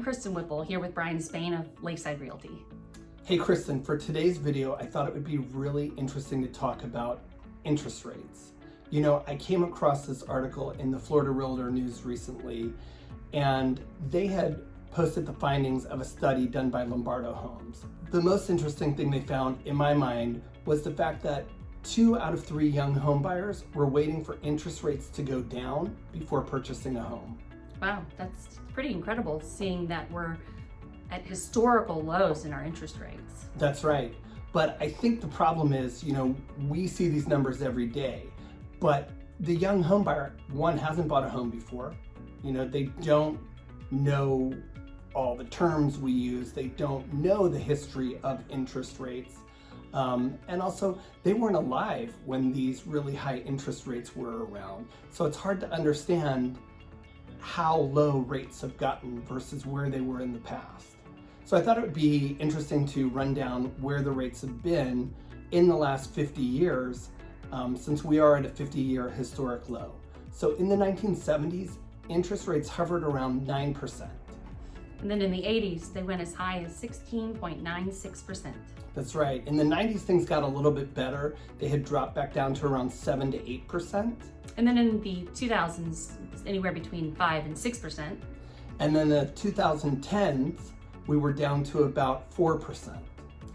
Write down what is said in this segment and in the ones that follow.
I'm Kristen Whipple here with Brian Spain of Lakeside Realty. Hey Kristen, for today's video, I thought it would be really interesting to talk about interest rates. You know, I came across this article in the Florida Realtor News recently, and they had posted the findings of a study done by Lombardo Homes. The most interesting thing they found, in my mind, was the fact that 2 out of 3 young home buyers were waiting for interest rates to go down before purchasing a home. Wow, that's pretty incredible, seeing that we're at historical lows in our interest rates. That's right. But I think the problem is, you know, we see these numbers every day, but the young home buyer, one, hasn't bought a home before. You know, they don't know all the terms we use. They don't know the history of interest rates. And also, they weren't alive when these really high interest rates were around. So it's hard to understand how low rates have gotten versus where they were in the past. So I thought it would be interesting to run down where the rates have been in the last 50 years, since we are at a 50-year historic low. So in the 1970s, interest rates hovered around 9%. And then in the 80s, they went as high as 16.96%. That's right. In the 90s, things got a little bit better. They had dropped back down to around 7 to 8%. And then in the 2000s, anywhere between 5 and 6%. And then the 2010s, we were down to about 4%.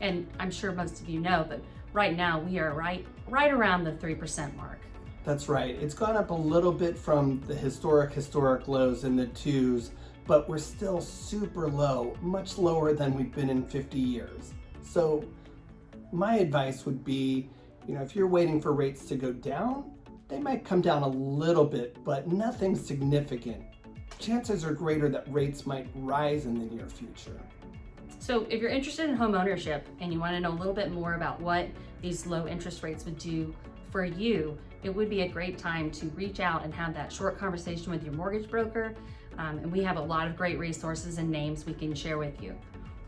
And I'm sure most of you know, but right now we are right around the 3% mark. That's right. It's gone up a little bit from the historic lows in the 2s, but we're still super low, much lower than we've been in 50 years. So my advice would be, you know, if you're waiting for rates to go down, they might come down a little bit, but nothing significant. Chances are greater that rates might rise in the near future. So if you're interested in home ownership and you want to know a little bit more about what these low interest rates would do for you, it would be a great time to reach out and have that short conversation with your mortgage broker. And we have a lot of great resources and names we can share with you.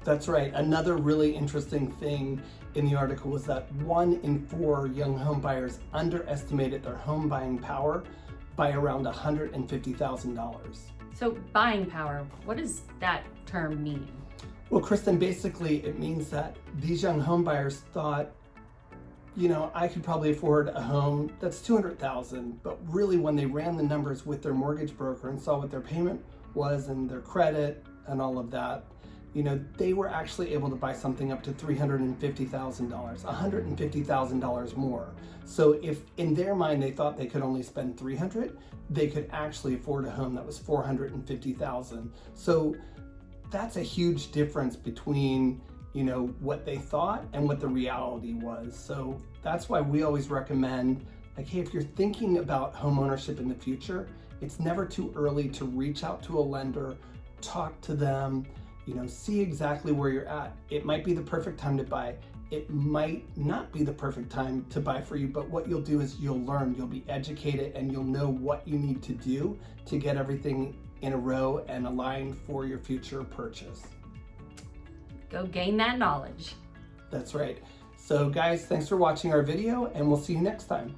That's right. Another really interesting thing in the article was that 1 in 4 young home buyers underestimated their home buying power by around $150,000. So buying power, what does that term mean? Well, Kristen, basically it means that these young home buyers thought, you know, I could probably afford a home that's $200,000, but really when they ran the numbers with their mortgage broker and saw what their payment was and their credit and all of that, you know, they were actually able to buy something up to $350,000, $150,000 more. So if in their mind they thought they could only spend $300,000, they could actually afford a home that was $450,000. So that's a huge difference between, you know, what they thought and what the reality was. So that's why we always recommend, like, hey, if you're thinking about home ownership in the future, it's never too early to reach out to a lender, talk to them, you know, see exactly where you're at. It might be the perfect time to buy. It might not be the perfect time to buy for you, but what you'll do is you'll learn, you'll be educated, and you'll know what you need to do to get everything in a row and aligned for your future purchase. Go gain that knowledge. That's right. So guys, thanks for watching our video, and we'll see you next time.